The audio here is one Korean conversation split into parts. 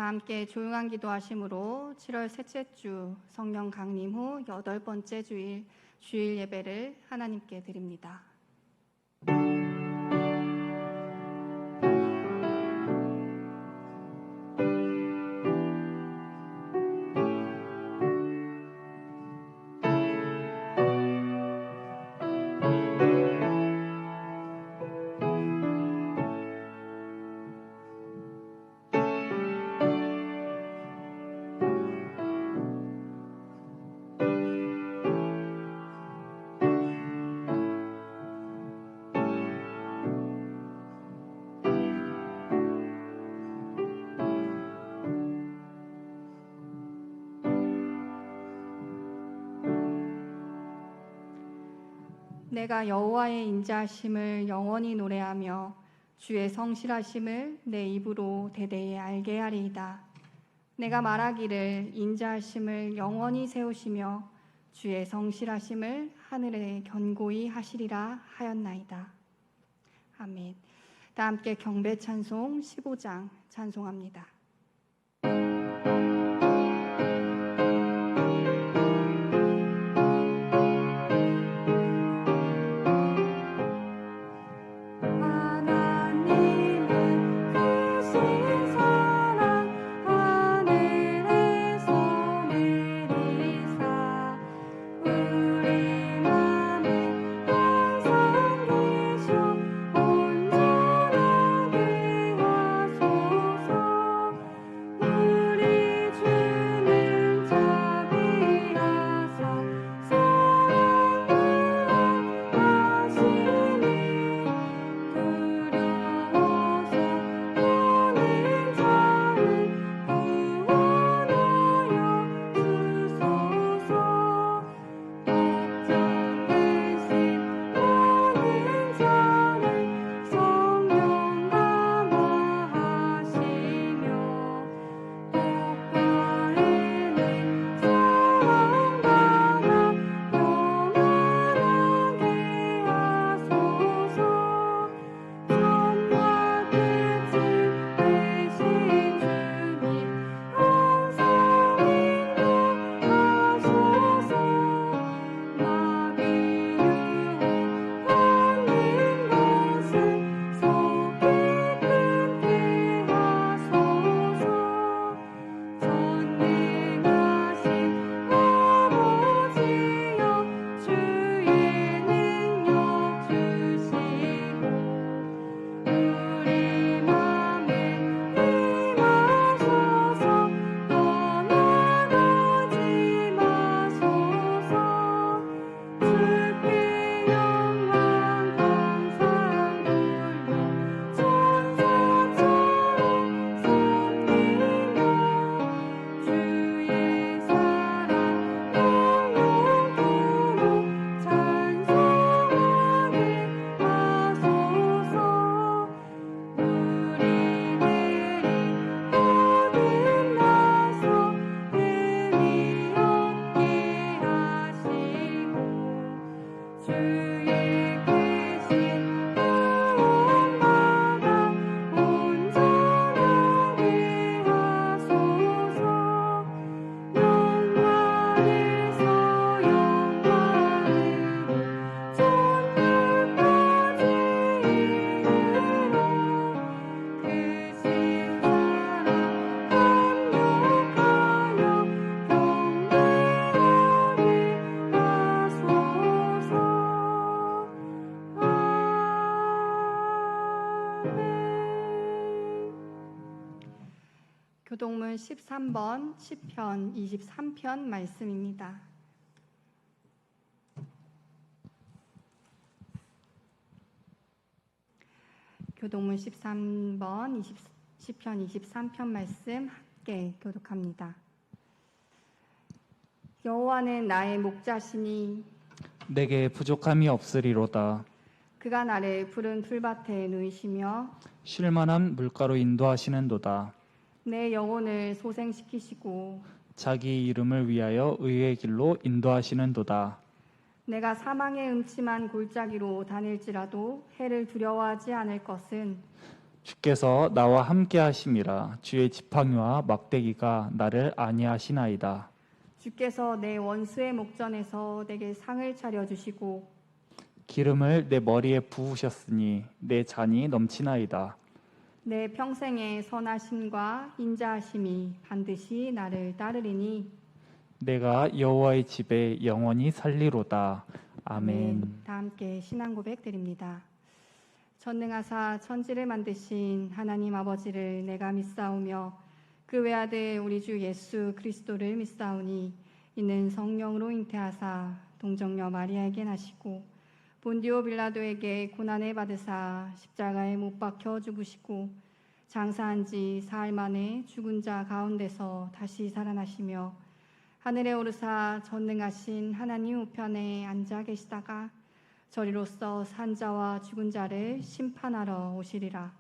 다 함께 조용한 기도하심으로 7월 셋째 주 성령 강림 후 8번째 주일 예배를 하나님께 드립니다. 내가 여호와의 인자하심을 영원히 노래하며 주의 성실하심을 내 입으로 대대히 알게 하리이다. 내가 말하기를 인자하심을 영원히 세우시며 주의 성실하심을 하늘에 견고히 하시리라 하였나이다. 아멘. 다 함께 경배 찬송 15장 찬송합니다. 교동문 13번 시편 23편 말씀입니다. 교동문 13번 시편 23편 말씀 함께 교독합니다. 여호와는 나의 목자시니 내게 부족함이 없으리로다. 그가 나를 푸른 풀밭에 누이시며 쉴만한 물가로 인도하시는도다. 내 영혼을 소생시키시고 자기 이름을 위하여 의의 길로 인도하시는도다. 내가 사망의 음침한 골짜기로 다닐지라도 해를 두려워하지 않을 것은 주께서 나와 함께 하심이라. 주의 지팡이와 막대기가 나를 안위하시나이다. 주께서 내 원수의 목전에서 내게 상을 차려주시고 기름을 내 머리에 부으셨으니 내 잔이 넘치나이다. 내 평생의 선하심과 인자하심이 반드시 나를 따르리니 내가 여호와의 집에 영원히 살리로다. 아멘. 다 함께 신앙 고백 드립니다. 전능하사 천지를 만드신 하나님 아버지를 내가 믿사오며 그 외아들 우리 주 예수 그리스도를 믿사오니 이는 성령으로 잉태하사 동정녀 마리아에게 나시고 본디오 빌라도에게 고난을 받으사 십자가에 못 박혀 죽으시고 장사한 지 사흘 만에 죽은 자 가운데서 다시 살아나시며 하늘에 오르사 전능하신 하나님 우편에 앉아 계시다가 저리로서 산자와 죽은 자를 심판하러 오시리라.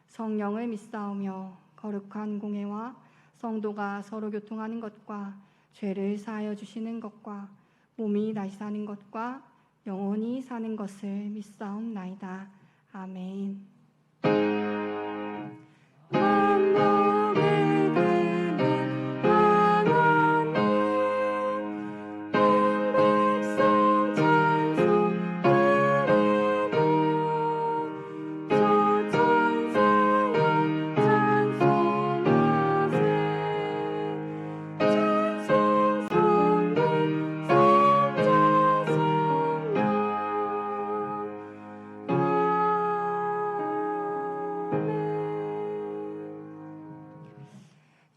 성령을 믿사오며 거룩한 공회와 성도가 서로 교통하는 것과 죄를 사하여 주시는 것과 몸이 다시 사는 것과 영원히 사는 것을 믿사옵나이다. 아멘.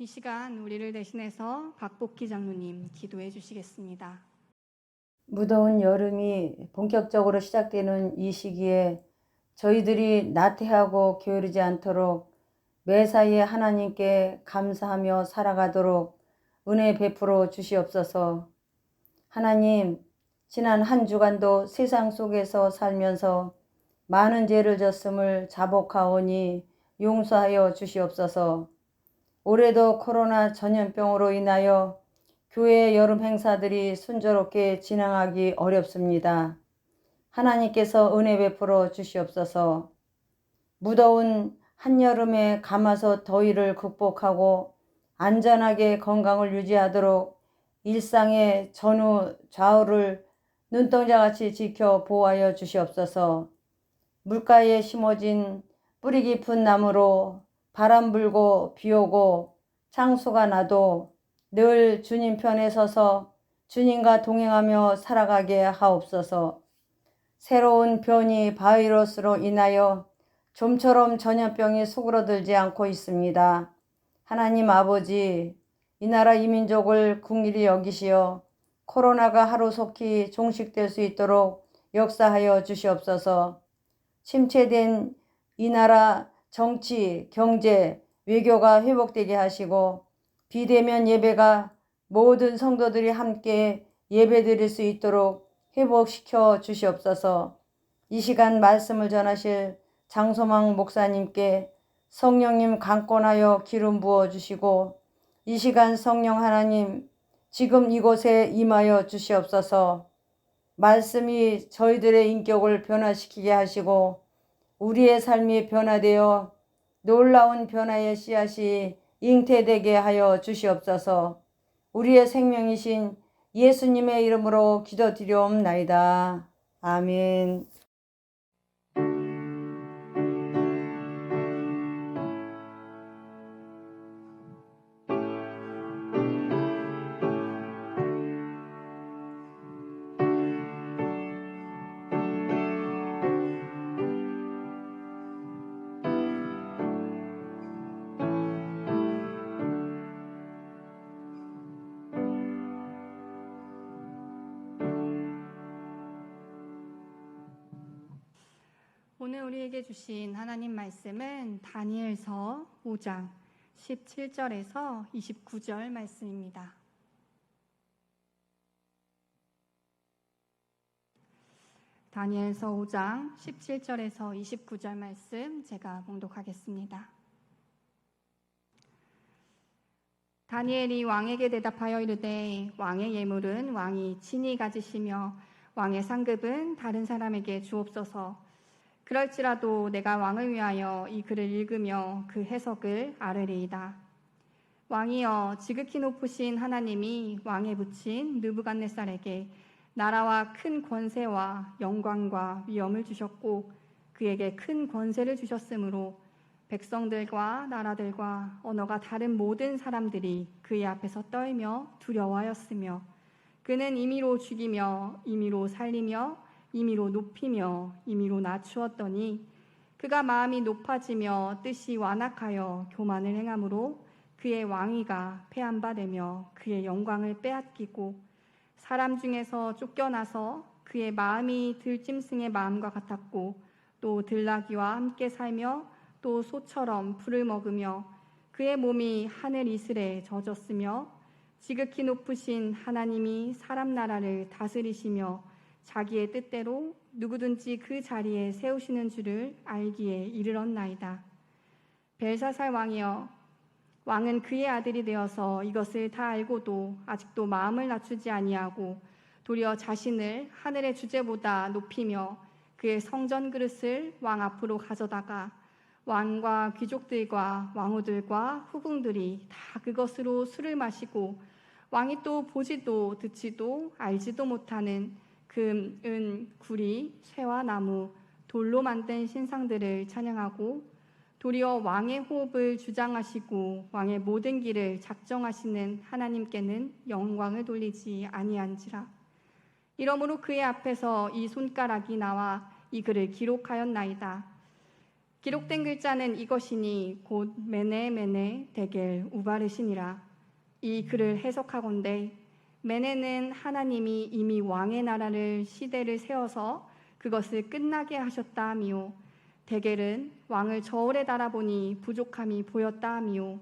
이 시간 우리를 대신해서 박복희 장로님 기도해 주시겠습니다. 무더운 여름이 본격적으로 시작되는 이 시기에 저희들이 나태하고 게으르지 않도록 매사에 하나님께 감사하며 살아가도록 은혜 베풀어 주시옵소서. 하나님, 지난 한 주간도 세상 속에서 살면서 많은 죄를 졌음을 자복하오니 용서하여 주시옵소서. 올해도 코로나 전염병으로 인하여 교회 여름 행사들이 순조롭게 진행하기 어렵습니다. 하나님께서 은혜 베풀어 주시옵소서. 무더운 한여름에 감아서 더위를 극복하고 안전하게 건강을 유지하도록 일상의 전후 좌우를 눈동자같이 지켜 보호하여 주시옵소서. 물가에 심어진 뿌리 깊은 나무로 바람 불고 비 오고 창수가 나도 늘 주님 편에 서서 주님과 동행하며 살아가게 하옵소서. 새로운 변이 바이러스로 인하여 좀처럼 전염병이 수그러들지 않고 있습니다. 하나님 아버지, 이 나라 이 민족을 긍휼히 여기시어 코로나가 하루속히 종식될 수 있도록 역사하여 주시옵소서. 침체된 이 나라 정치, 경제, 외교가 회복되게 하시고 비대면 예배가 모든 성도들이 함께 예배드릴 수 있도록 회복시켜 주시옵소서. 이 시간 말씀을 전하실 장소망 목사님께 성령님 강권하여 기름 부어 주시고 이 시간 성령 하나님 지금 이곳에 임하여 주시옵소서. 말씀이 저희들의 인격을 변화시키게 하시고 우리의 삶이 변화되어 놀라운 변화의 씨앗이 잉태되게 하여 주시옵소서. 우리의 생명이신 예수님의 이름으로 기도드리옵나이다. 아멘. 오늘 우리에게 주신 하나님 말씀은 다니엘서 5장 17절에서 29절 말씀입니다. 다니엘서 5장 17절에서 29절 말씀 제가 봉독하겠습니다. 다니엘이 왕에게 대답하여 이르되 왕의 예물은 왕이 친히 가지시며 왕의 상급은 다른 사람에게 주옵소서. 그럴지라도 내가 왕을 위하여 이 글을 읽으며 그 해석을 아뢰리이다. 왕이여, 지극히 높으신 하나님이 왕에 붙인 느부갓네살에게 나라와 큰 권세와 영광과 위엄을 주셨고 그에게 큰 권세를 주셨으므로 백성들과 나라들과 언어가 다른 모든 사람들이 그의 앞에서 떨며 두려워하였으며 그는 임의로 죽이며 임의로 살리며 임의로 높이며 임의로 낮추었더니 그가 마음이 높아지며 뜻이 완악하여 교만을 행함으로 그의 왕위가 폐한바되며 그의 영광을 빼앗기고 사람 중에서 쫓겨나서 그의 마음이 들짐승의 마음과 같았고 또 들나귀와 함께 살며 또 소처럼 풀을 먹으며 그의 몸이 하늘 이슬에 젖었으며 지극히 높으신 하나님이 사람 나라를 다스리시며 자기의 뜻대로 누구든지 그 자리에 세우시는 줄을 알기에 이르렀나이다. 벨사살 왕이여, 왕은 그의 아들이 되어서 이것을 다 알고도 아직도 마음을 낮추지 아니하고 도리어 자신을 하늘의 주제보다 높이며 그의 성전 그릇을 왕 앞으로 가져다가 왕과 귀족들과 왕후들과 후궁들이 다 그것으로 술을 마시고 왕이 또 보지도 듣지도 알지도 못하는 금, 은, 구리, 쇠와 나무, 돌로 만든 신상들을 찬양하고 도리어 왕의 호흡을 주장하시고 왕의 모든 길을 작정하시는 하나님께는 영광을 돌리지 아니한지라. 이러므로 그의 앞에서 이 손가락이 나와 이 글을 기록하였나이다. 기록된 글자는 이것이니 곧 메네 데겔 우바르시니라. 이 글을 해석하건대 메네는 하나님이 이미 왕의 나라를 시대를 세워서 그것을 끝나게 하셨다 하미요. 데겔은 왕을 저울에 달아보니 부족함이 보였다 하미요.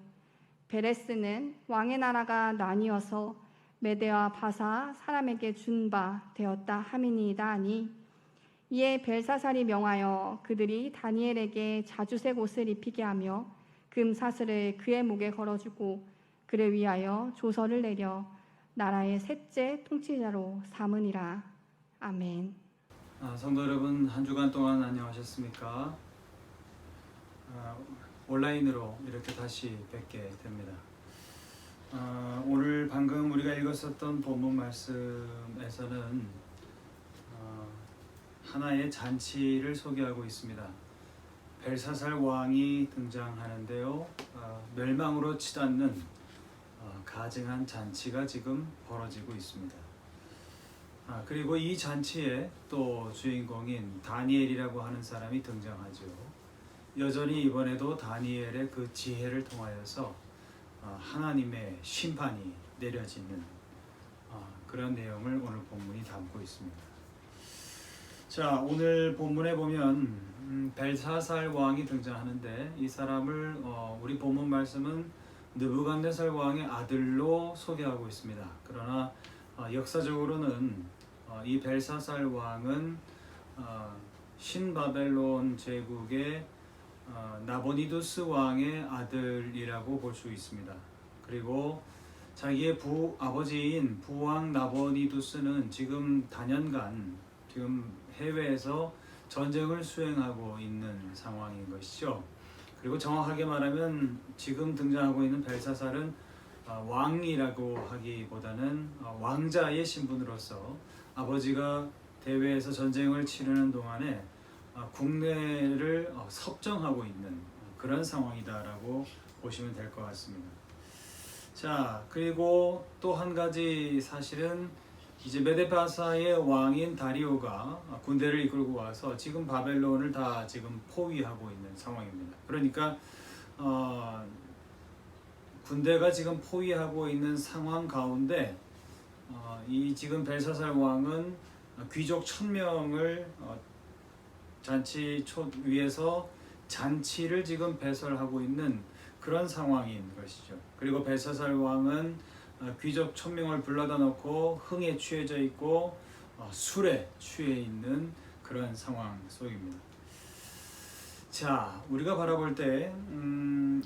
베레스는 왕의 나라가 나뉘어서 메대와 바사 사람에게 준 바 되었다 함이니이다 하니 이에 벨사살이 명하여 그들이 다니엘에게 자주색 옷을 입히게 하며 금사슬을 그의 목에 걸어주고 그를 위하여 조서를 내려 나라의 셋째 통치자로 삼으니라. 아멘. 성도 여러분, 한 주간 동안 안녕하셨습니까? 온라인으로 이렇게 다시 뵙게 됩니다. 오늘 방금 우리가 읽었었던 본문 말씀에서는 하나의 잔치를 소개하고 있습니다. 벨사살 왕이 등장하는데요. 멸망으로 치닫는 가증한 잔치가 지금 벌어지고 있습니다. 그리고 이 잔치에 또 주인공인 다니엘이라고 하는 사람이 등장하죠. 여전히 이번에도 다니엘의 그 지혜를 통하여서 하나님의 심판이 내려지는 그런 내용을 오늘 본문이 담고 있습니다. 자, 오늘 본문에 보면 벨사살 왕이 등장하는데 이 사람을 우리 본문 말씀은 느부갓네살 왕의 아들로 소개하고 있습니다. 그러나 역사적으로는 이 벨사살 왕은 신바벨론 제국의 나보니두스 왕의 아들이라고 볼 수 있습니다. 그리고 자기의 아버지인 부왕 나보니두스는 지금 단연간 지금 해외에서 전쟁을 수행하고 있는 상황인 것이죠. 그리고 정확하게 말하면 지금 등장하고 있는 벨사살은 왕이라고 하기보다는 왕자의 신분으로서 아버지가 대외에서 전쟁을 치르는 동안에 국내를 섭정하고 있는 그런 상황이다라고 보시면 될 것 같습니다. 자, 그리고 또 한 가지 사실은 이제 메데바사의 왕인 다리오가 군대를 이끌고 와서 지금 바벨론을 다 지금 포위하고 있는 상황입니다. 그러니까 군대가 지금 포위하고 있는 상황 가운데 이 지금 벨사살 왕은 귀족 1000명을 잔치 위에서 잔치를 지금 배설하고 있는 그런 상황인 것이죠. 그리고 벨사살 왕은 귀족 1000명을 불러다 놓고 흥에 취해져 있고 술에 취해 있는 그런 상황 속입니다. 자, 우리가 바라볼 때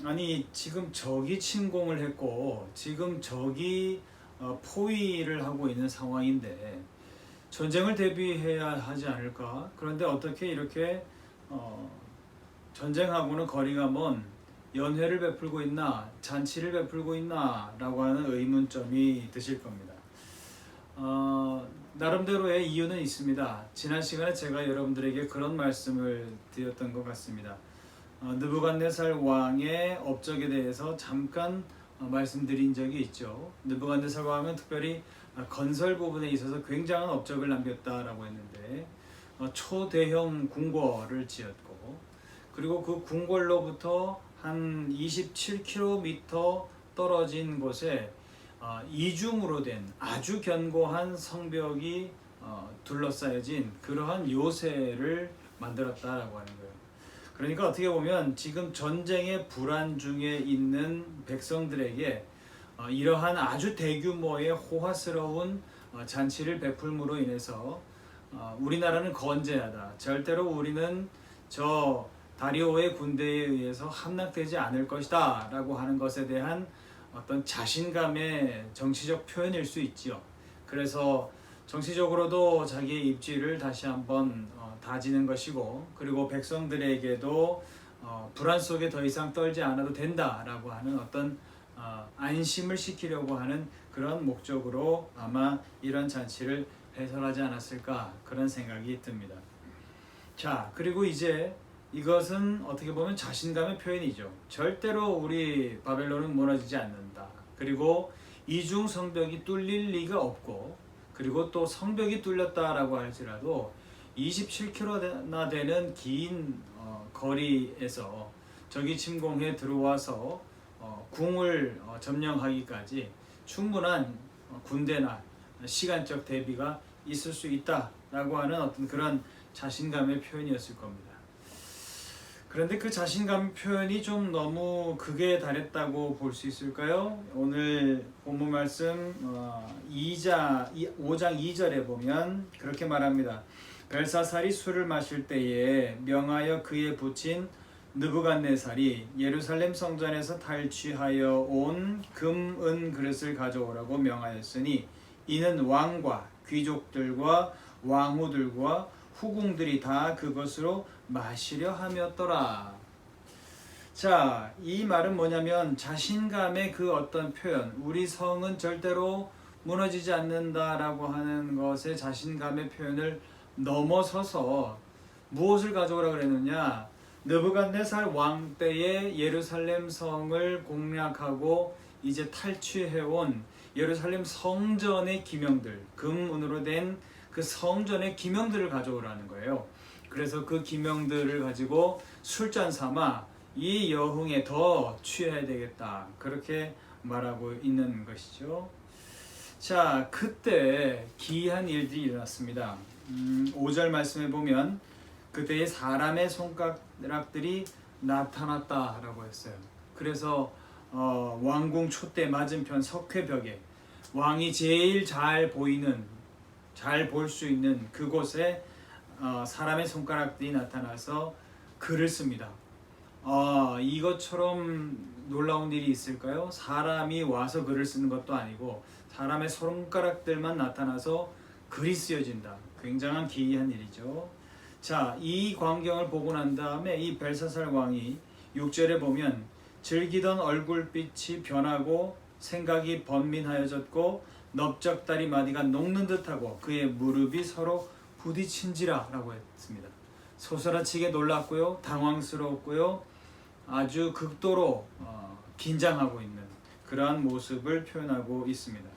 아니 지금 적이 침공을 했고 지금 적이 포위를 하고 있는 상황인데 전쟁을 대비해야 하지 않을까? 그런데 어떻게 이렇게 전쟁하고는 거리가 먼 연회를 베풀고 있나, 잔치를 베풀고 있나 라고 하는 의문점이 드실 겁니다. 나름대로의 이유는 있습니다. 지난 시간에 제가 여러분들에게 그런 말씀을 드렸던 것 같습니다. 느부갓네살 왕의 업적에 대해서 잠깐 말씀드린 적이 있죠. 느부갓네살 왕은 특별히 건설 부분에 있어서 굉장한 업적을 남겼다라고 했는데, 초대형 궁궐을 지었고, 그리고 그 궁궐로부터 한 27km 떨어진 곳에 이중으로 된 아주 견고한 성벽이 둘러싸여진 그러한 요새를 만들었다라고 하는 거예요. 그러니까 어떻게 보면 지금 전쟁의 불안 중에 있는 백성들에게 이러한 아주 대규모의 호화스러운 잔치를 베풀므로 인해서 우리나라는 건재하다, 절대로 우리는 저 다리오의 군대에 의해서 함락되지 않을 것이다 라고 하는 것에 대한 어떤 자신감의 정치적 표현일 수 있지요. 그래서 정치적으로도 자기의 입지를 다시 한번 다지는 것이고, 그리고 백성들에게도 불안 속에 더 이상 떨지 않아도 된다라고 하는 어떤 안심을 시키려고 하는 그런 목적으로 아마 이런 잔치를 해설하지 않았을까, 그런 생각이 듭니다. 자, 그리고 이제 이것은 어떻게 보면 자신감의 표현이죠. 절대로 우리 바벨론은 무너지지 않는다. 그리고 이중 성벽이 뚫릴 리가 없고, 그리고 또 성벽이 뚫렸다라고 할지라도 27km나 되는 긴 거리에서 적이 침공해 들어와서 궁을 점령하기까지 충분한 군대나 시간적 대비가 있을 수 있다라고 하는 어떤 그런 자신감의 표현이었을 겁니다. 그런데 그 자신감 표현이 좀 너무 극에 달했다고 볼 수 있을까요? 오늘 본문 말씀 5장 2절에 보면 그렇게 말합니다. 벨사살이 술을 마실 때에 명하여 그에 붙인 느부갓네살이 예루살렘 성전에서 탈취하여 온 금, 은 그릇을 가져오라고 명하였으니 이는 왕과 귀족들과 왕후들과 후궁들이 다 그것으로 마시려 함이었더라. 자, 이 말은 뭐냐면 자신감의 그 어떤 표현, 우리 성은 절대로 무너지지 않는다라고 하는 것의 자신감의 표현을 넘어서서 무엇을 가져오라 그랬느냐? 느부갓네살 왕 때에 예루살렘 성을 공략하고 이제 탈취해온 예루살렘 성전의 기명들, 금, 은으로 된 그 성전의 기명들을 가져오라는 거예요. 그래서 그 기명들을 가지고 술잔 삼아 이 여흥에 더 취해야 되겠다, 그렇게 말하고 있는 것이죠. 자, 그때 기이한 일들이 일어났습니다. 5절 말씀에 보면 그때의 사람의 손가락들이 나타났다라고 했어요. 그래서 왕궁 촛대 맞은편 석회벽에 왕이 제일 잘 보이는, 잘 볼 수 있는 그곳에 사람의 손가락들이 나타나서 글을 씁니다. 이것처럼 놀라운 일이 있을까요? 사람이 와서 글을 쓰는 것도 아니고 사람의 손가락들만 나타나서 글이 쓰여진다. 굉장한 기이한 일이죠. 자, 이 광경을 보고 난 다음에 이 벨사살 왕이 6절에 보면 즐기던 얼굴빛이 변하고 생각이 번민하여졌고 넓적다리 마디가 녹는 듯하고 그의 무릎이 서로 부딪힌지라 라고 했습니다. 소스라치게 놀랐고요, 당황스러웠고요, 아주 극도로 긴장하고 있는 그러한 모습을 표현하고 있습니다.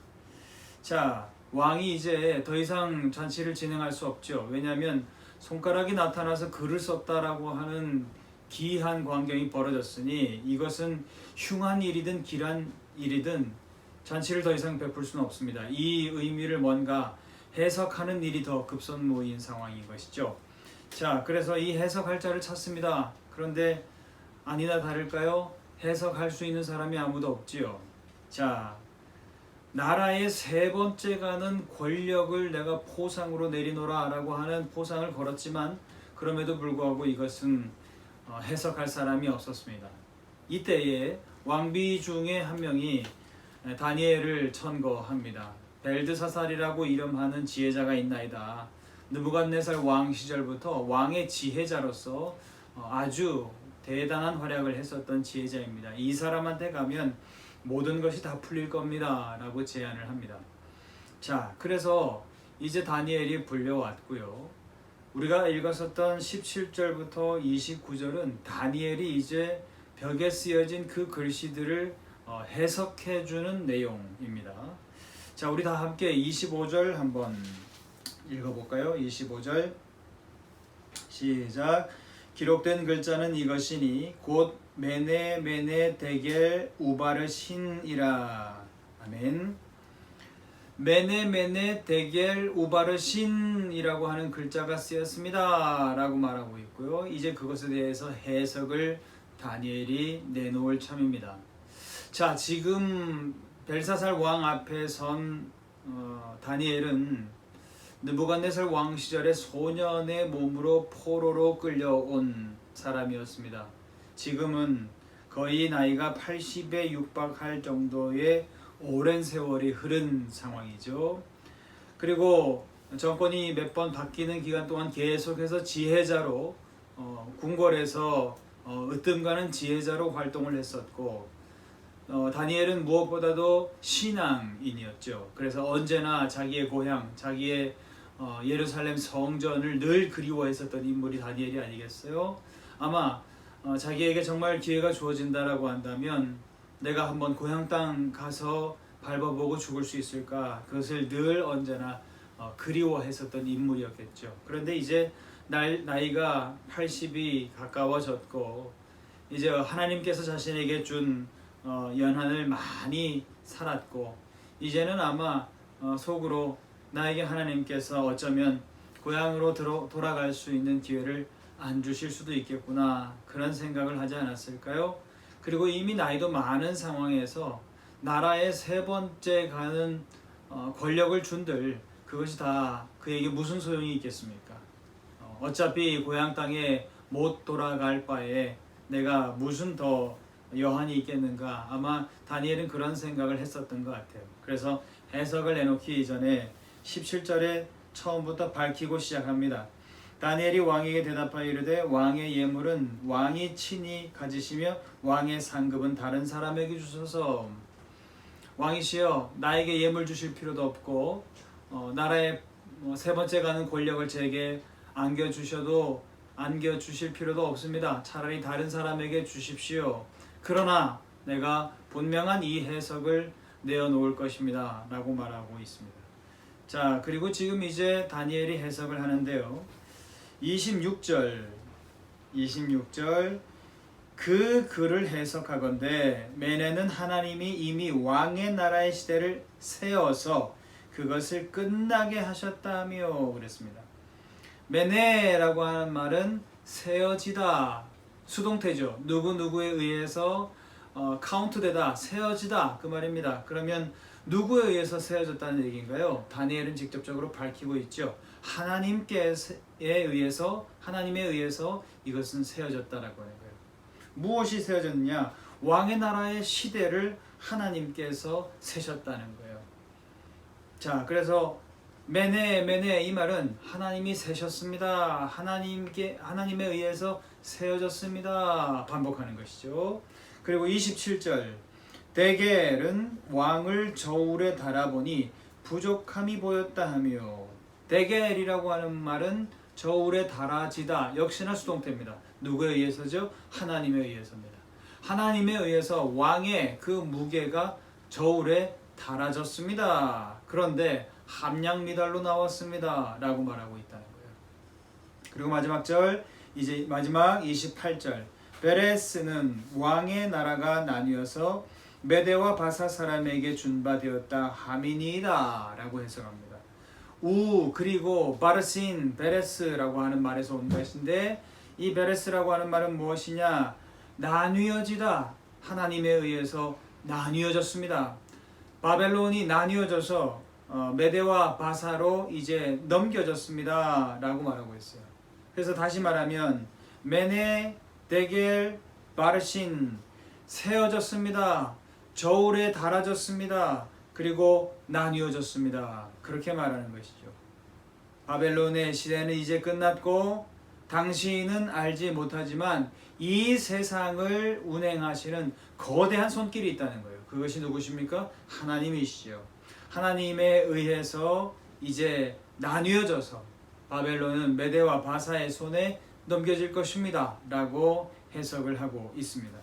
자, 왕이 이제 더 이상 잔치를 진행할 수 없죠. 왜냐하면 손가락이 나타나서 글을 썼다라고 하는 기이한 광경이 벌어졌으니 이것은 흉한 일이든 기란 일이든 잔치를 더 이상 베풀 수는 없습니다. 이 의미를 뭔가 해석하는 일이 더 급선무인 상황인 것이죠. 자, 그래서 이 해석할 자를 찾습니다. 그런데 아니나 다를까요? 해석할 수 있는 사람이 아무도 없지요. 자, 나라의 세 번째 가는 권력을 내가 포상으로 내리노라 라고 하는 포상을 걸었지만 그럼에도 불구하고 이것은 해석할 사람이 없었습니다. 이때에 왕비 중에 한 명이 다니엘을 천거합니다. 벨드사살이라고 이름하는 지혜자가 있나이다. 느부갓네살 왕 시절부터 왕의 지혜자로서 아주 대단한 활약을 했었던 지혜자입니다. 이 사람한테 가면 모든 것이 다 풀릴 겁니다 라고 제안을 합니다. 자, 그래서 이제 다니엘이 불려왔고요. 우리가 읽었었던 17절부터 29절은 다니엘이 이제 벽에 쓰여진 그 글씨들을 해석해주는 내용입니다. 자, 우리 다 함께 25절 한번 읽어볼까요? 25절 시작. 기록된 글자는 이것이니 곧 메네 메네 데겔 우바르신이라. 아멘. 메네 메네 데겔 우바르신이라고 하는 글자가 쓰였습니다 라고 말하고 있고요. 이제 그것에 대해서 해석을 다니엘이 내놓을 참입니다. 자, 지금 벨사살 왕 앞에 선 다니엘은 느부갓네살 왕 시절에 소년의 몸으로 포로로 끌려온 사람이었습니다. 지금은 거의 나이가 80에 육박할 정도의 오랜 세월이 흐른 상황이죠. 그리고 정권이 몇 번 바뀌는 기간 동안 계속해서 지혜자로 궁궐에서 으뜸가는 지혜자로 활동을 했었고, 다니엘은 무엇보다도 신앙인이었죠. 그래서 언제나 자기의 고향, 자기의 예루살렘 성전을 늘 그리워했었던 인물이 다니엘이 아니겠어요? 아마 자기에게 정말 기회가 주어진다라고 한다면 내가 한번 고향 땅 가서 밟아보고 죽을 수 있을까? 그것을 늘 언제나 그리워했었던 인물이었겠죠. 그런데 이제 나이가 80이 가까워졌고 이제 하나님께서 자신에게 준 연한을 많이 살았고 이제는 아마 속으로 나에게 하나님께서 어쩌면 고향으로 돌아갈 수 있는 기회를 안 주실 수도 있겠구나, 그런 생각을 하지 않았을까요? 그리고 이미 나이도 많은 상황에서 나라의 세 번째 가는 권력을 준들 그것이 다 그에게 무슨 소용이 있겠습니까? 어차피 고향 땅에 못 돌아갈 바에 내가 무슨 더 여한이 있겠는가. 아마 다니엘은 그런 생각을 했었던 것 같아요. 그래서 해석을 내놓기 이전에 17절에 처음부터 밝히고 시작합니다. 다니엘이 왕에게 대답하여 이르되 왕의 예물은 왕이 친히 가지시며 왕의 상급은 다른 사람에게 주소서. 왕이시여, 나에게 예물 주실 필요도 없고 나라의 세 번째 가는 권력을 제게 안겨주실 필요도 없습니다. 차라리 다른 사람에게 주십시오. 그러나 내가 분명한 이 해석을 내어놓을 것입니다 라고 말하고 있습니다. 자, 그리고 지금 이제 다니엘이 해석을 하는데요. 26절 그 글을 해석하건대 메네는 하나님이 이미 왕의 나라의 시대를 세워서 그것을 끝나게 하셨다며 그랬습니다. 메네라고 하는 말은 세어지다, 수동태죠. 누구누구에 의해서 카운트되다, 세어지다, 그 말입니다. 그러면 누구에 의해서 세워졌다는 얘기인가요? 다니엘은 직접적으로 밝히고 있죠. 하나님에 의해서 이것은 세워졌다라고 하는 거예요. 무엇이 세워졌느냐? 왕의 나라의 시대를 하나님께서 세셨다는 거예요. 자, 그래서 메네 이 말은 하나님이 세셨습니다. 하나님에 의해서 세워졌습니다. 반복하는 것이죠. 그리고 27절 데겔은 왕을 저울에 달아보니 부족함이 보였다 하며, 데겔이라고 하는 말은 저울에 달아지다, 역시나 수동태입니다. 누구에 의해서죠? 하나님에 의해서입니다. 하나님에 의해서 왕의 그 무게가 저울에 달아졌습니다. 그런데 함량미달로 나왔습니다 라고 말하고 있다는 거예요. 그리고 마지막 절, 이제 마지막 28절 베레스는 왕의 나라가 나뉘어서 메대와 바사 사람에게 준바되었다 함이니이다 라고 해석합니다. 그리고 바르신, 베레스라고 하는 말에서 온 것인데, 이 베레스라고 하는 말은 무엇이냐? 나뉘어지다, 하나님에 의해서 나뉘어졌습니다. 바벨론이 나뉘어져서 메대와 바사로 이제 넘겨졌습니다 라고 말하고 있어요. 그래서 다시 말하면 메네, 데겔, 바르신, 세워졌습니다. 저울에 달아졌습니다. 그리고 나뉘어졌습니다. 그렇게 말하는 것이죠. 바벨론의 시대는 이제 끝났고 당신은 알지 못하지만 이 세상을 운행하시는 거대한 손길이 있다는 거예요. 그것이 누구십니까? 하나님이시죠. 하나님에 의해서 이제 나뉘어져서 바벨론은 메대와 바사의 손에 넘겨질 것입니다 라고 해석을 하고 있습니다.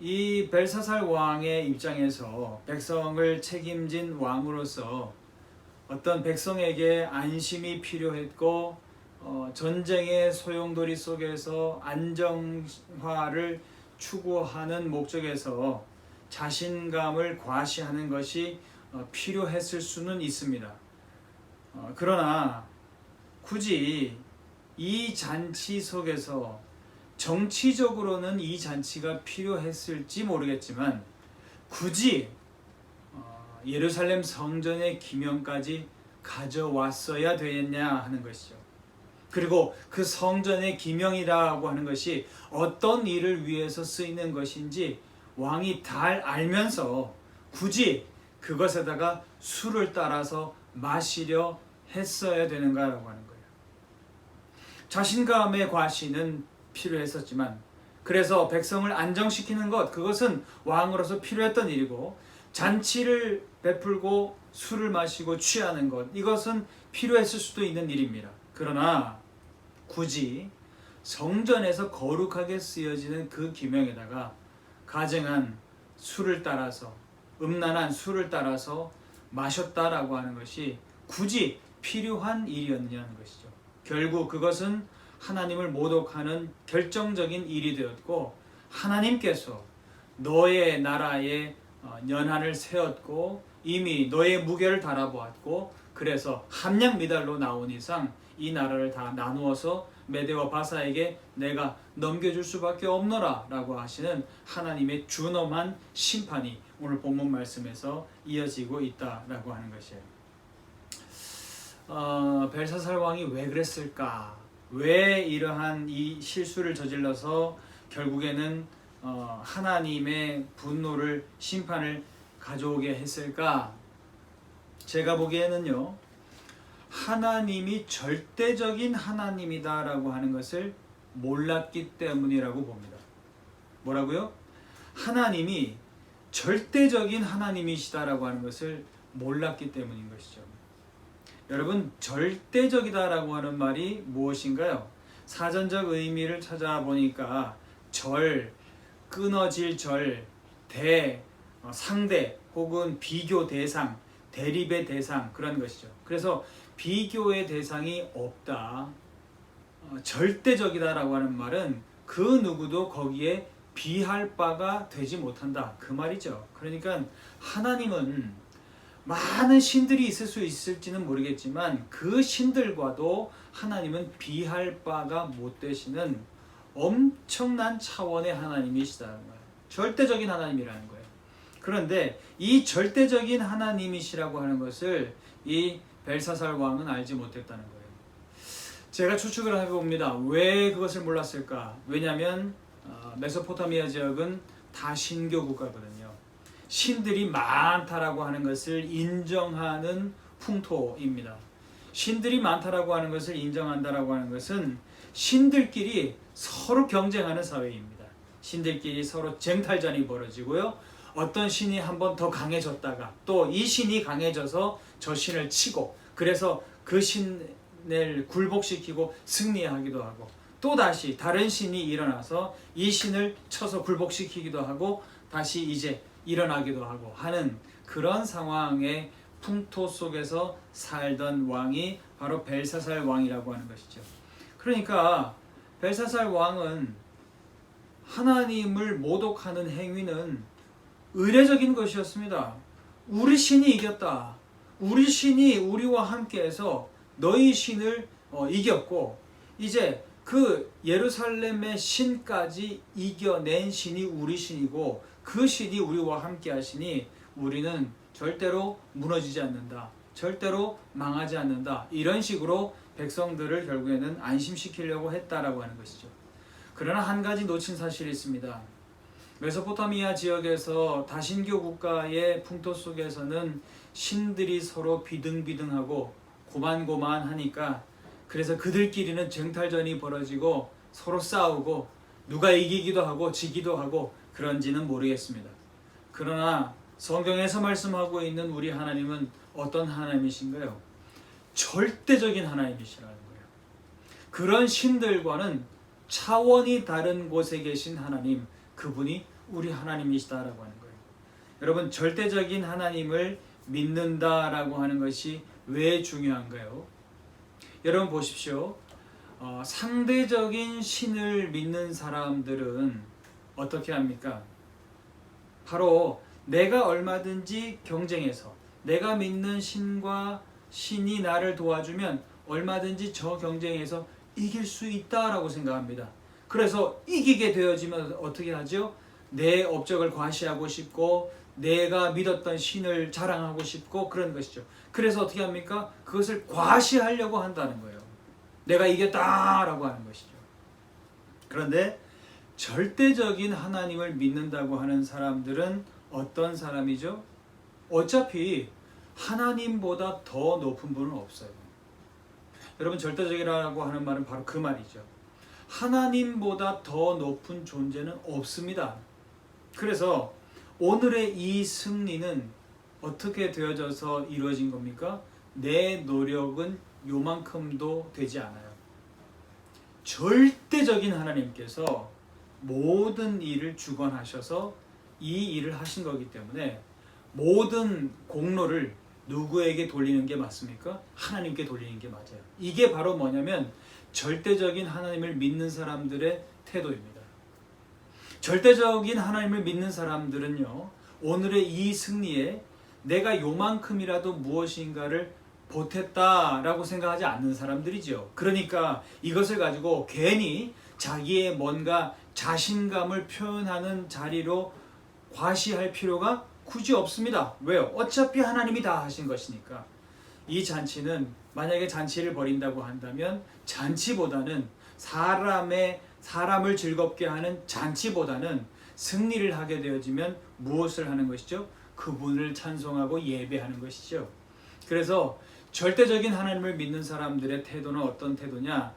이 벨사살 왕의 입장에서 백성을 책임진 왕으로서 어떤 백성에게 안심이 필요했고 전쟁의 소용돌이 속에서 안정화를 추구하는 목적에서 자신감을 과시하는 것이 필요했을 수는 있습니다. 그러나 굳이 이 잔치 속에서 정치적으로는 이 잔치가 필요했을지 모르겠지만 굳이 예루살렘 성전의 기명까지 가져왔어야 되겠냐 하는 것이죠. 그리고 그 성전의 기명이라고 하는 것이 어떤 일을 위해서 쓰이는 것인지 왕이 잘 알면서 굳이 그것에다가 술을 따라서 마시려 했어야 되는가라고 하는 거예요. 자신감의 과시는 필요했었지만 그래서 백성을 안정시키는 것, 그것은 왕으로서 필요했던 일이고 잔치를 베풀고 술을 마시고 취하는 것, 이것은 필요했을 수도 있는 일입니다. 그러나 굳이 성전에서 거룩하게 쓰여지는 그 기명에다가 가증한 술을 따라서, 음란한 술을 따라서 마셨다라고 하는 것이 굳이 필요한 일이었냐는 것이죠. 결국 그것은 하나님을 모독하는 결정적인 일이 되었고 하나님께서 너의 나라에 연한을 세웠고 이미 너의 무게를 달아보았고 그래서 함량미달로 나온 이상 이 나라를 다 나누어서 메대와 바사에게 내가 넘겨줄 수밖에 없노라 라고 하시는 하나님의 준엄한 심판이 오늘 본문 말씀에서 이어지고 있다라고 하는 것이에요. 벨사살 왕이 왜 그랬을까? 왜 이러한 이 실수를 저질러서 결국에는 하나님의 분노를, 심판을 가져오게 했을까? 제가 보기에는요, 하나님이 절대적인 하나님이다라고 하는 것을 몰랐기 때문이라고 봅니다. 뭐라고요? 하나님이 절대적인 하나님이시다라고 하는 것을 몰랐기 때문인 것이죠. 여러분, 절대적이다라고 하는 말이 무엇인가요? 사전적 의미를 찾아보니까 절, 끊어질 절, 상대 혹은 비교 대상, 대립의 대상, 그런 것이죠. 그래서 비교의 대상이 없다, 절대적이다라고 하는 말은 그 누구도 거기에 비할 바가 되지 못한다, 그 말이죠. 그러니까 하나님은 많은 신들이 있을 수 있을지는 모르겠지만 그 신들과도 하나님은 비할 바가 못 되시는 엄청난 차원의 하나님이시다는 거예요. 절대적인 하나님이라는 거예요. 그런데 이 절대적인 하나님이시라고 하는 것을 이 벨사살 왕은 알지 못했다는 거예요. 제가 추측을 해봅니다. 왜 그것을 몰랐을까? 왜냐하면 메소포타미아 지역은 다신교 국가거든요. 신들이 많다라고 하는 것을 인정하는 풍토입니다. 신들이 많다라고 하는 것을 인정한다라고 하는 것은 신들끼리 서로 경쟁하는 사회입니다. 신들끼리 서로 쟁탈전이 벌어지고요. 어떤 신이 한 번 더 강해졌다가 또 이 신이 강해져서 저 신을 치고 그래서 그 신을 굴복시키고 승리하기도 하고 또 다시 다른 신이 일어나서 이 신을 쳐서 굴복시키기도 하고 다시 이제 일어나기도 하고 하는 그런 상황의 풍토 속에서 살던 왕이 바로 벨사살 왕이라고 하는 것이죠. 그러니까 벨사살 왕은 하나님을 모독하는 행위는 의례적인 것이었습니다. 우리 신이 이겼다. 우리 신이 우리와 함께해서 너희 신을 이겼고 이제 그 예루살렘의 신까지 이겨낸 신이 우리 신이고 그 신이 우리와 함께 하시니 우리는 절대로 무너지지 않는다. 절대로 망하지 않는다. 이런 식으로 백성들을 결국에는 안심시키려고 했다라고 하는 것이죠. 그러나 한 가지 놓친 사실이 있습니다. 메소포타미아 지역에서 다신교 국가의 풍토 속에서는 신들이 서로 비등비등하고 고만고만하니까 그래서 그들끼리는 쟁탈전이 벌어지고 서로 싸우고 누가 이기기도 하고 지기도 하고 그런지는 모르겠습니다. 그러나 성경에서 말씀하고 있는 우리 하나님은 어떤 하나님이신가요? 절대적인 하나님이시라는 거예요. 그런 신들과는 차원이 다른 곳에 계신 하나님, 그분이 우리 하나님이시다라고 하는 거예요. 여러분, 절대적인 하나님을 믿는다라고 하는 것이 왜 중요한가요? 여러분 보십시오. 상대적인 신을 믿는 사람들은 어떻게 합니까? 바로 내가 얼마든지 경쟁해서 내가 믿는 신과 신이 나를 도와주면 얼마든지 저 경쟁에서 이길 수 있다라고 생각합니다. 그래서 이기게 되어지면 어떻게 하죠? 내 업적을 과시하고 싶고 내가 믿었던 신을 자랑하고 싶고 그런 것이죠. 그래서 어떻게 합니까? 그것을 과시하려고 한다는 거예요. 내가 이겼다라고 하는 것이죠. 그런데 절대적인 하나님을 믿는다고 하는 사람들은 어떤 사람이죠? 어차피 하나님보다 더 높은 분은 없어요. 여러분, 절대적이라고 하는 말은 바로 그 말이죠. 하나님보다 더 높은 존재는 없습니다. 그래서 오늘의 이 승리는 어떻게 되어져서 이루어진 겁니까? 내 노력은 요만큼도 되지 않아요. 절대적인 하나님께서 모든 일을 주관하셔서 이 일을 하신 거기 때문에 모든 공로를 누구에게 돌리는 게 맞습니까? 하나님께 돌리는 게 맞아요. 이게 바로 뭐냐면 절대적인 하나님을 믿는 사람들의 태도입니다. 절대적인 하나님을 믿는 사람들은요, 오늘의 이 승리에 내가 요만큼이라도 무엇인가를 보탰다라고 생각하지 않는 사람들이죠. 그러니까 이것을 가지고 괜히 자기의 뭔가 자신감을 표현하는 자리로 과시할 필요가 굳이 없습니다. 왜요? 어차피 하나님이 다 하신 것이니까. 이 잔치는 만약에 잔치를 벌인다고 한다면 잔치보다는 사람을 즐겁게 하는 잔치보다는 승리를 하게 되어지면 무엇을 하는 것이죠? 그분을 찬송하고 예배하는 것이죠. 그래서 절대적인 하나님을 믿는 사람들의 태도는 어떤 태도냐?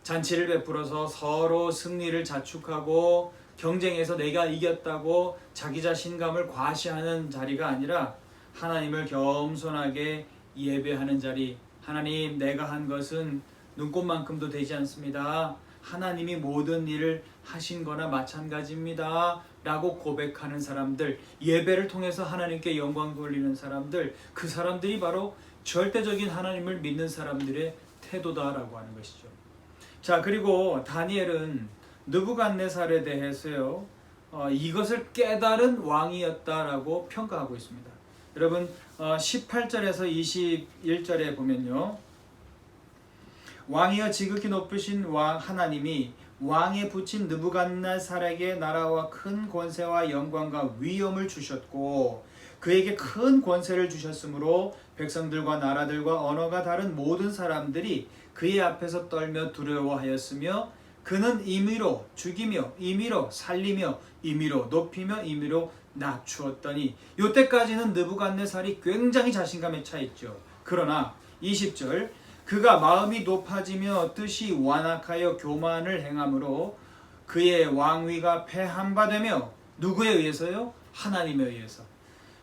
잔치를 베풀어서 서로 승리를 자축하고 경쟁에서 내가 이겼다고 자기 자신감을 과시하는 자리가 아니라 하나님을 겸손하게 예배하는 자리. 하나님, 내가 한 것은 눈꽃만큼도 되지 않습니다. 하나님이 모든 일을 하신 거나 마찬가지입니다. 라고 고백하는 사람들, 예배를 통해서 하나님께 영광 돌리는 사람들, 그 사람들이 바로 절대적인 하나님을 믿는 사람들의 태도다라고 하는 것이죠. 자, 그리고 다니엘은 느부갓네살에 대해서요, 이것을 깨달은 왕이었다라고 평가하고 있습니다. 여러분, 18절에서 21절에 보면요, 왕이여 지극히 높으신 왕 하나님이 왕에 붙인 느부갓네살에게 나라와 큰 권세와 영광과 위엄을 주셨고 그에게 큰 권세를 주셨으므로 백성들과 나라들과 언어가 다른 모든 사람들이 그의 앞에서 떨며 두려워하였으며 그는 임의로 죽이며 임의로 살리며 임의로 높이며 임의로 낮추었더니 이때까지는 느부갓네살이 굉장히 자신감에 차 있죠. 그러나 20절 그가 마음이 높아지며 뜻이 완악하여 교만을 행함으로 그의 왕위가 패한 바 되며 누구에 의해서요? 하나님에 의해서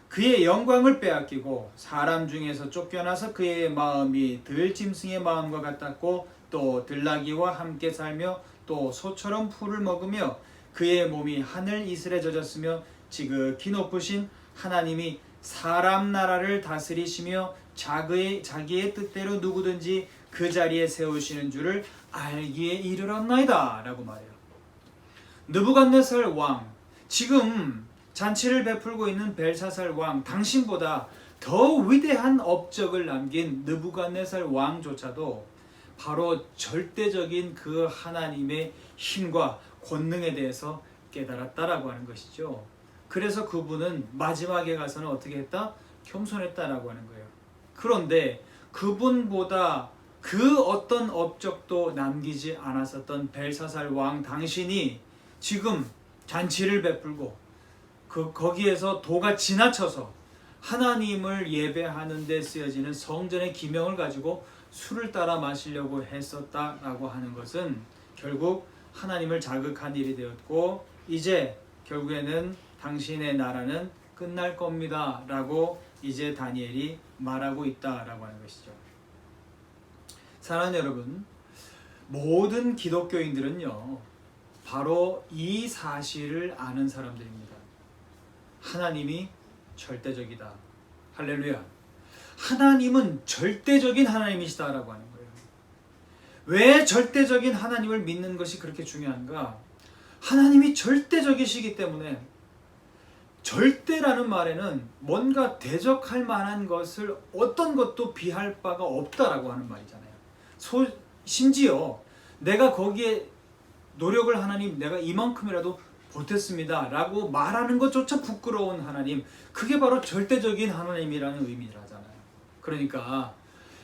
그의 영광을 빼앗기고 사람 중에서 쫓겨나서 그의 마음이 들짐승의 마음과 같았고 또 들나귀와 함께 살며 또 소처럼 풀을 먹으며 그의 몸이 하늘 이슬에 젖었으며 지극히 높으신 하나님이 사람 나라를 다스리시며 자기의 뜻대로 누구든지 그 자리에 세우시는 줄을 알기에 이르렀나이다 라고 말해요. 느부갓네살 왕, 지금 잔치를 베풀고 있는 벨사살 왕, 당신보다 더 위대한 업적을 남긴 느부갓네살 왕조차도 바로 절대적인 그 하나님의 힘과 권능에 대해서 깨달았다라고 하는 것이죠. 그래서 그분은 마지막에 가서는 어떻게 했다? 겸손했다라고 하는 거예요. 그런데 그분보다 그 어떤 업적도 남기지 않았었던 벨사살 왕 당신이 지금 잔치를 베풀고 거기에서 도가 지나쳐서 하나님을 예배하는 데 쓰여지는 성전의 기명을 가지고 술을 따라 마시려고 했었다라고 하는 것은 결국 하나님을 자극한 일이 되었고, 이제 결국에는 당신의 나라는 끝날 겁니다 라고 이제 다니엘이 말하고 있다라고 하는 것이죠. 사랑하는 여러분, 모든 기독교인들은요 바로 이 사실을 아는 사람들입니다. 하나님이 절대적이다. 할렐루야. 하나님은 절대적인 하나님이시다라고 하는 거예요. 왜 절대적인 하나님을 믿는 것이 그렇게 중요한가? 하나님이 절대적이시기 때문에, 절대라는 말에는 뭔가 대적할 만한 것을 어떤 것도 비할 바가 없다라고 하는 말이잖아요. 심지어 내가 거기에 노력을 하나님 내가 이만큼이라도 보탰습니다 라고 말하는 것조차 부끄러운 하나님, 그게 바로 절대적인 하나님이라는 의미라잖아요. 그러니까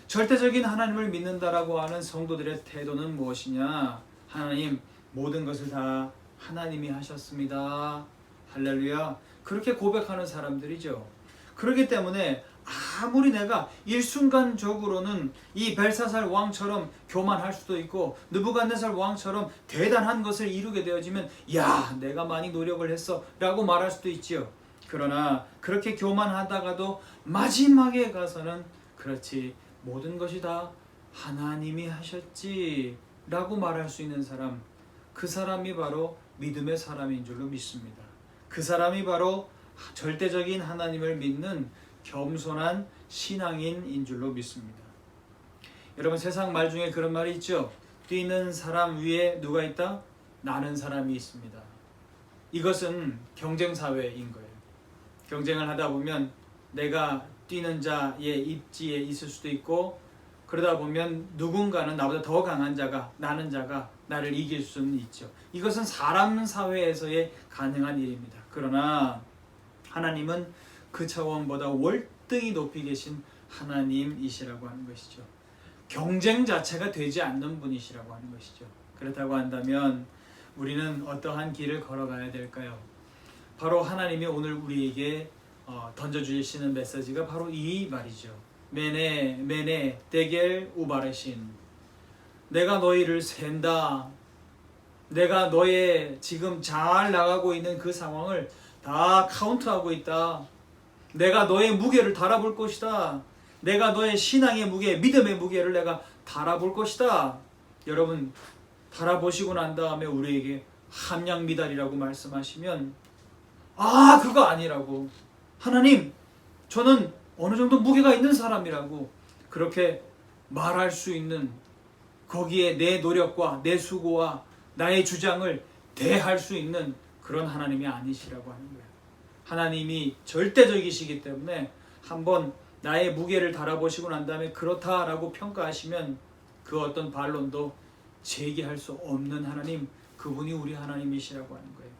절대적인 하나님을 믿는다라고 하는 성도들의 태도는 무엇이냐? 하나님, 모든 것을 다 하나님이 하셨습니다. 할렐루야. 그렇게 고백하는 사람들이죠. 그렇기 때문에 아무리 내가 일순간적으로는 이 벨사살 왕처럼 교만할 수도 있고 느부갓네살 왕처럼 대단한 것을 이루게 되어지면, 야, 내가 많이 노력을 했어 라고 말할 수도 있지요. 그러나 그렇게 교만하다가도 마지막에 가서는, 그렇지, 모든 것이 다 하나님이 하셨지 라고 말할 수 있는 사람, 그 사람이 바로 믿음의 사람인 줄로 믿습니다. 그 사람이 바로 절대적인 하나님을 믿는 겸손한 신앙인인 줄로 믿습니다. 여러분, 세상 말 중에 그런 말이 있죠. 뛰는 사람 위에 누가 있다? 나는 사람이 있습니다. 이것은 경쟁 사회인 거예요. 경쟁을 하다 보면 내가 뛰는 자의 입지에 있을 수도 있고, 그러다 보면 누군가는 나보다 더 강한 자가, 나는 자가 나를 이길 수는 있죠. 이것은 사람 사회에서의 가능한 일입니다. 그러나 하나님은 그 차원보다 월등히 높이 계신 하나님이시라고 하는 것이죠. 경쟁 자체가 되지 않는 분이시라고 하는 것이죠. 그렇다고 한다면 우리는 어떠한 길을 걸어가야 될까요? 바로 하나님이 오늘 우리에게 던져주시는 메시지가 바로 이 말이죠. 메네 데겔 우바르신. 내가 너희를 샌다. 내가 너의 지금 잘 나가고 있는 그 상황을 다 카운트하고 있다. 내가 너의 무게를 달아볼 것이다. 내가 너의 신앙의 무게, 믿음의 무게를 내가 달아볼 것이다. 여러분, 달아보시고 난 다음에 우리에게 함량미달이라고 말씀하시면, 아, 그거 아니라고. 하나님, 저는 어느 정도 무게가 있는 사람이라고 그렇게 말할 수 있는, 거기에 내 노력과 내 수고와 나의 주장을 대할 수 있는 그런 하나님이 아니시라고 하는 거예요. 하나님이 절대적이시기 때문에 한번 나의 무게를 달아보시고 난 다음에 그렇다라고 평가하시면 그 어떤 반론도 제기할 수 없는 하나님, 그분이 우리 하나님이시라고 하는 거예요.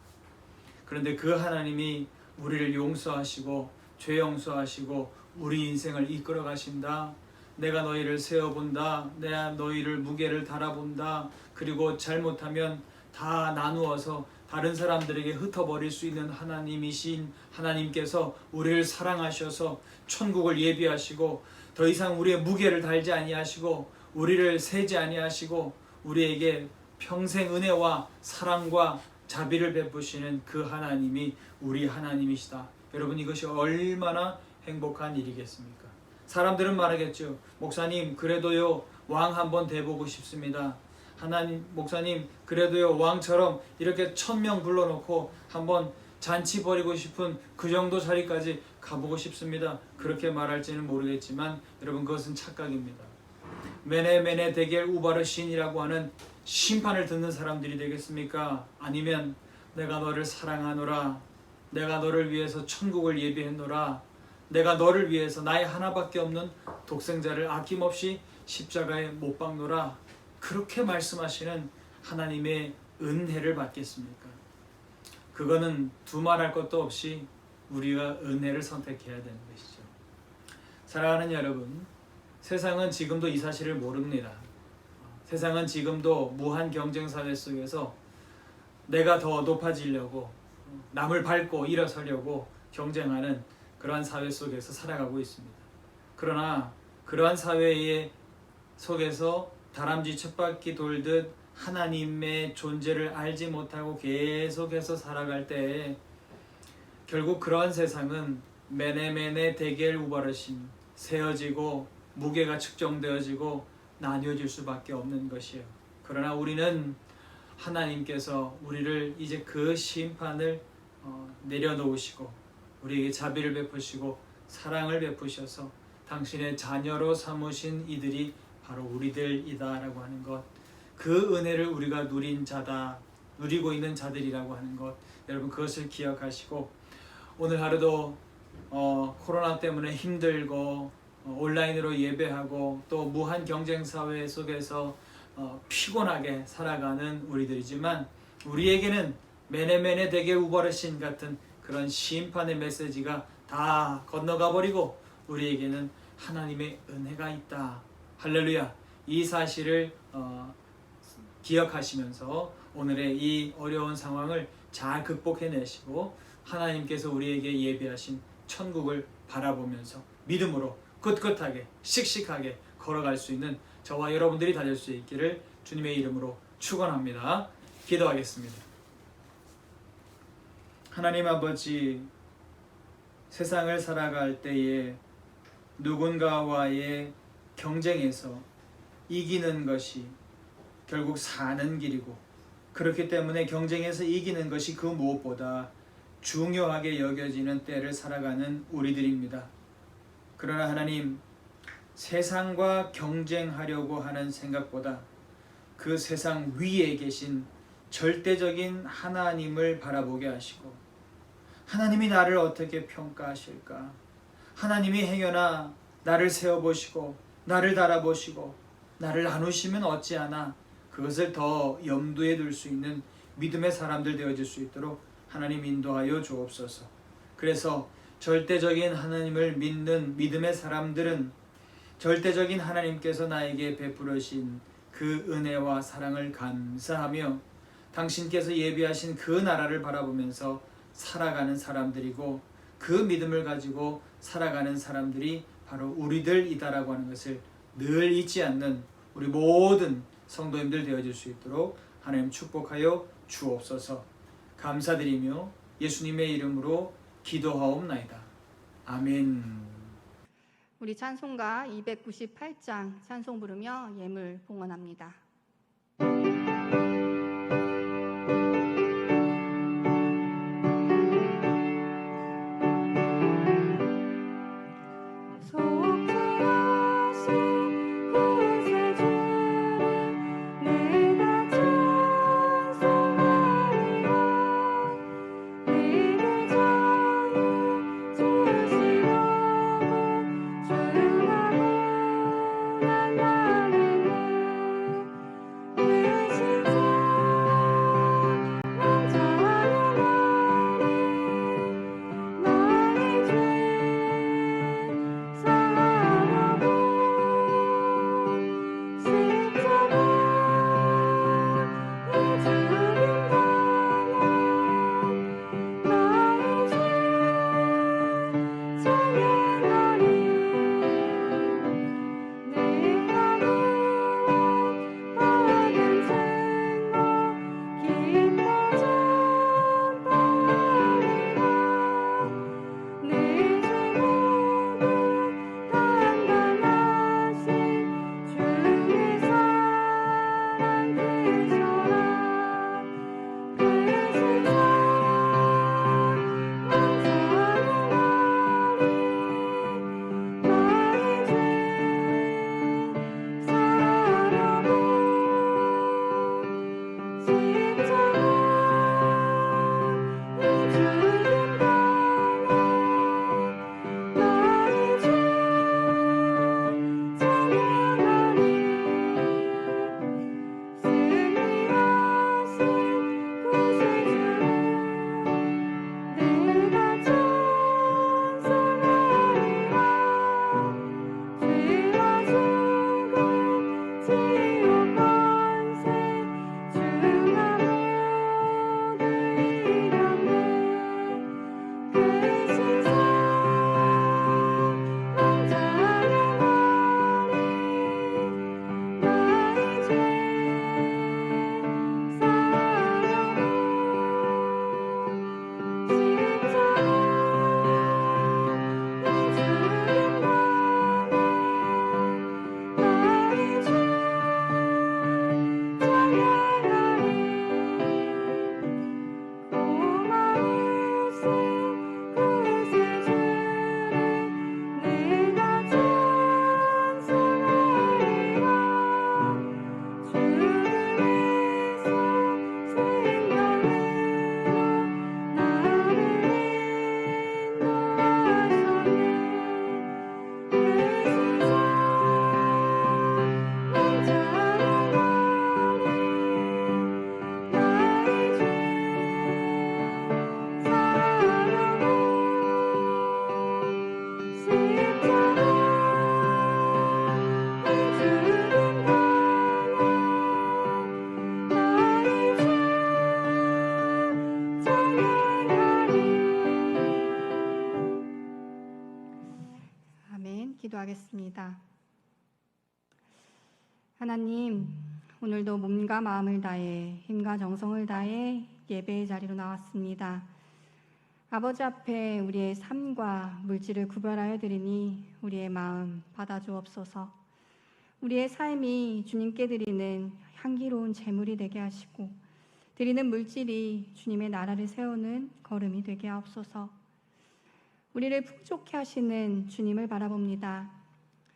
그런데 그 하나님이 우리를 용서하시고 죄 용서하시고 우리 인생을 이끌어 가신다. 내가 너희를 세어본다. 내가 너희를 무게를 달아본다. 그리고 잘못하면 다 나누어서 다른 사람들에게 흩어버릴 수 있는 하나님이신 하나님께서 우리를 사랑하셔서 천국을 예비하시고 더 이상 우리의 무게를 달지 아니하시고 우리를 세지 아니하시고 우리에게 평생 은혜와 사랑과 자비를 베푸시는 그 하나님이 우리 하나님이시다. 여러분, 이것이 얼마나 행복한 일이겠습니까? 사람들은 말하겠죠. 목사님, 그래도요 왕 한번 돼보고 싶습니다. 하나님, 목사님, 그래도요 왕처럼 이렇게 1000명 불러놓고 한번 잔치 벌이고 싶은 그 정도 자리까지 가보고 싶습니다. 그렇게 말할지는 모르겠지만 여러분, 그것은 착각입니다. 메네 데겔 우바르신이라고 하는 심판을 듣는 사람들이 되겠습니까? 아니면 내가 너를 사랑하노라, 내가 너를 위해서 천국을 예비했노라, 내가 너를 위해서 나의 하나밖에 없는 독생자를 아낌없이 십자가에 못 박노라, 그렇게 말씀하시는 하나님의 은혜를 받겠습니까? 그거는 두말할 것도 없이 우리가 은혜를 선택해야 되는 것이죠. 사랑하는 여러분, 세상은 지금도 이 사실을 모릅니다. 세상은 지금도 무한 경쟁 사회 속에서 내가 더 높아지려고, 남을 밟고 일어서려고 경쟁하는 그러한 사회 속에서 살아가고 있습니다. 그러나 그러한 사회 속에서 다람쥐 쳇바퀴 돌듯 하나님의 존재를 알지 못하고 계속해서 살아갈 때에 결국 그러한 세상은 메네메네 데겔 우바르심, 세어지고 무게가 측정되어지고 나뉘어질 수밖에 없는 것이에요. 그러나 우리는 하나님께서 우리를 이제 그 심판을 내려놓으시고 우리에게 자비를 베푸시고 사랑을 베푸셔서 당신의 자녀로 삼으신 이들이 바로 우리들이다라고 하는 것, 그 은혜를 우리가 누리고 있는 자들이라고 하는 것, 여러분 그것을 기억하시고 오늘 하루도 코로나 때문에 힘들고 온라인으로 예배하고 또 무한 경쟁 사회 속에서 피곤하게 살아가는 우리들이지만 우리에게는 메네메네 데겔 우바르신 같은 그런 심판의 메시지가 다 건너가 버리고 우리에게는 하나님의 은혜가 있다. 할렐루야. 이 사실을 기억하시면서 오늘의 이 어려운 상황을 잘 극복해내시고 하나님께서 우리에게 예비하신 천국을 바라보면서 믿음으로 꿋꿋하게 씩씩하게 걸어갈 수 있는 저와 여러분들이 다 될 수 있기를 주님의 이름으로 축원합니다. 기도하겠습니다. 하나님 아버지, 세상을 살아갈 때에 누군가와의 경쟁에서 이기는 것이 결국 사는 길이고 그렇기 때문에 경쟁에서 이기는 것이 그 무엇보다 중요하게 여겨지는 때를 살아가는 우리들입니다. 그러나 하나님, 세상과 경쟁하려고 하는 생각보다 그 세상 위에 계신 절대적인 하나님을 바라보게 하시고 하나님이 나를 어떻게 평가하실까? 하나님이 행여나 나를 세워보시고 나를 달아보시고 나를 나누시면 어찌하나 그것을 더 염두에 둘 수 있는 믿음의 사람들 되어질 수 있도록 하나님 인도하여 주옵소서. 그래서 절대적인 하나님을 믿는 믿음의 사람들은 절대적인 하나님께서 나에게 베풀으신 그 은혜와 사랑을 감사하며 당신께서 예비하신 그 나라를 바라보면서 살아가는 사람들이고 그 믿음을 가지고 살아가는 사람들이 바로 우리들이다라고 하는 것을 늘 잊지 않는 우리 모든 성도님들 되어질 수 있도록 하나님 축복하여 주옵소서. 감사드리며 예수님의 이름으로 기도하옵나이다. 아멘. 우리 찬송가 298장 찬송 부르며 예물 봉헌합니다. 주와 기도하겠습니다. 하나님, 오늘도 몸과 마음을 다해 힘과 정성을 다해 예배의 자리로 나왔습니다. 아버지 앞에 우리의 삶과 물질을 구별하여 드리니 우리의 마음 받아주옵소서. 우리의 삶이 주님께 드리는 향기로운 제물이 되게 하시고 드리는 물질이 주님의 나라를 세우는 걸음이 되게 하옵소서. 우리를 풍족케 하시는 주님을 바라봅니다.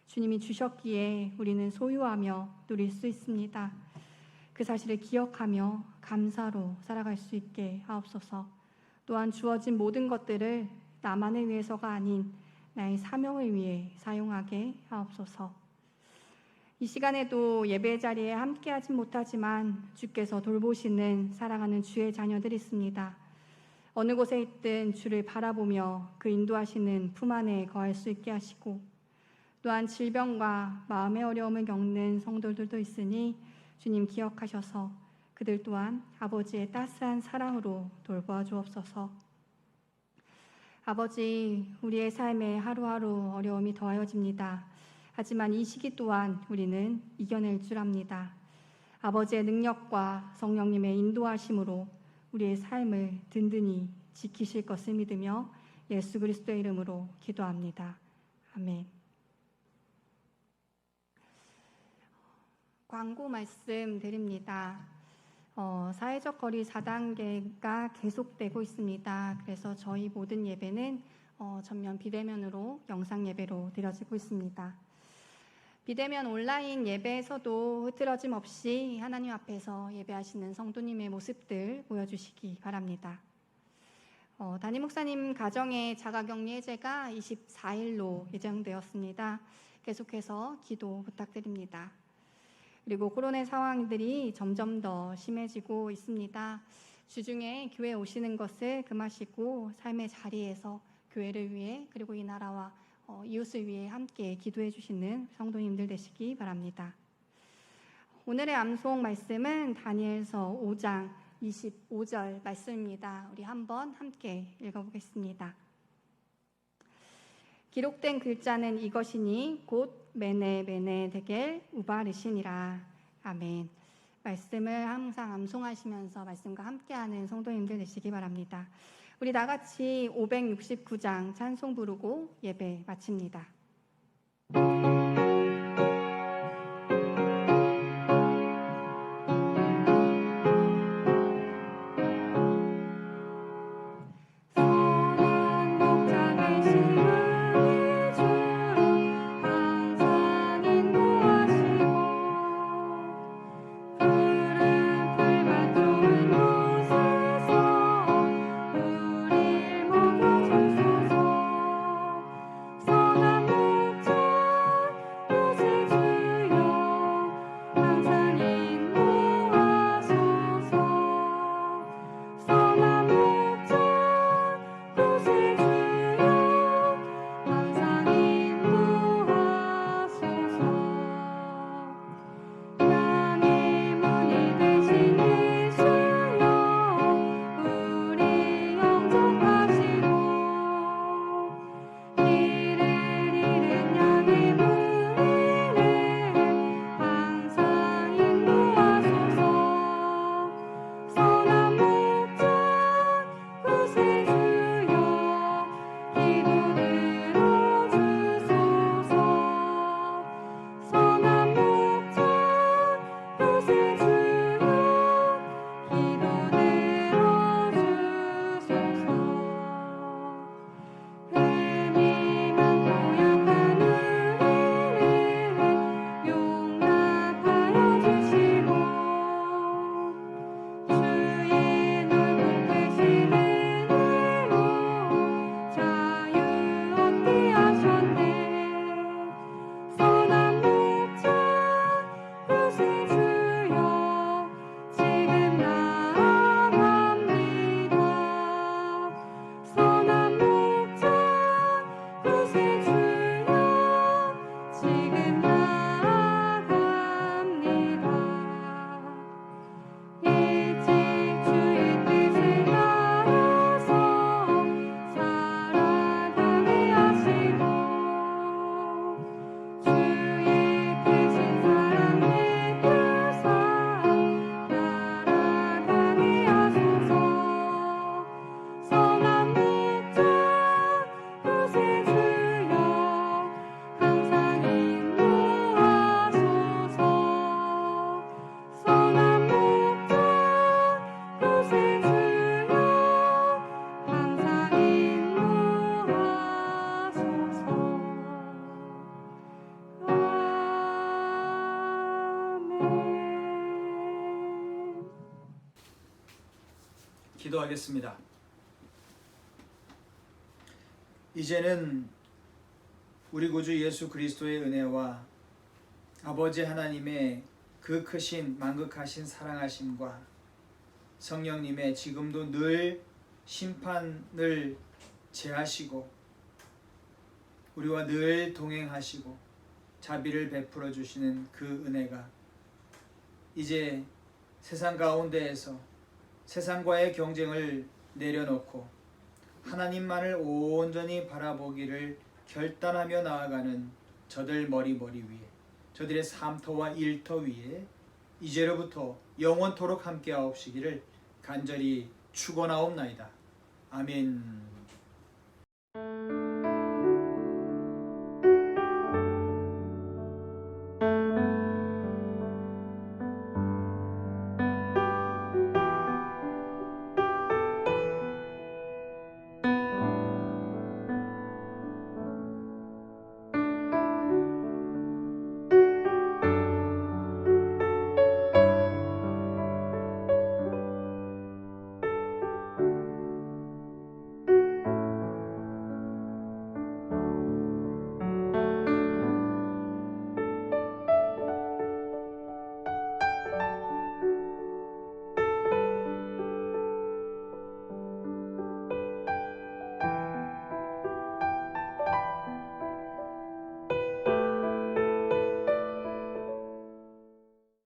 주님이 주셨기에 우리는 소유하며 누릴 수 있습니다. 그 사실을 기억하며 감사로 살아갈 수 있게 하옵소서. 또한 주어진 모든 것들을 나만을 위해서가 아닌 나의 사명을 위해 사용하게 하옵소서. 이 시간에도 예배 자리에 함께하진 못하지만 주께서 돌보시는 사랑하는 주의 자녀들이 있습니다. 어느 곳에 있든 주를 바라보며 그 인도하시는 품 안에 거할 수 있게 하시고 또한 질병과 마음의 어려움을 겪는 성도들도 있으니 주님 기억하셔서 그들 또한 아버지의 따스한 사랑으로 돌보아 주옵소서. 아버지, 우리의 삶에 하루하루 어려움이 더하여집니다. 하지만 이 시기 또한 우리는 이겨낼 줄 압니다. 아버지의 능력과 성령님의 인도하심으로 우리의 삶을 든든히 지키실 것을 믿으며 예수 그리스도의 이름으로 기도합니다. 아멘. 광고 말씀드립니다. 사회적 거리 4단계가 계속되고 있습니다. 그래서 저희 모든 예배는 전면 비대면으로 영상 예배로 드려지고 있습니다. 비대면 온라인 예배에서도 흐트러짐 없이 하나님 앞에서 예배하시는 성도님의 모습들 보여주시기 바랍니다. 담임 목사님 가정의 자가격리 해제가 24일로 예정되었습니다. 계속해서 기도 부탁드립니다. 그리고 코로나 상황들이 점점 더 심해지고 있습니다. 주중에 교회 오시는 것을 금하시고 삶의 자리에서 교회를 위해 그리고 이 나라와 이웃을 위해 함께 기도해 주시는 성도님들 되시기 바랍니다. 오늘의 암송 말씀은 다니엘서 5장 25절 말씀입니다. 우리 한번 함께 읽어보겠습니다. 기록된 글자는 이것이니 곧 메네 데겔 우바르시니라. 아멘. 말씀을 항상 암송하시면서 말씀과 함께하는 성도님들 되시기 바랍니다. 우리 다 같이 569장 찬송 부르고 예배 마칩니다. 기도하겠습니다. 이제는 우리 구주 예수 그리스도의 은혜와 아버지 하나님의 그 크신 만극하신 사랑하심과 성령님의 지금도 늘 심판을 제하시고 우리와 늘 동행하시고 자비를 베풀어 주시는 그 은혜가 이제 세상 가운데에서 세상과의 경쟁을 내려놓고 하나님만을 온전히 바라보기를 결단하며 나아가는 저들 머리 위에, 저들의 삶터와 일터 위에 이제로부터 영원토록 함께하옵시기를 간절히 축원하옵나이다. 아멘.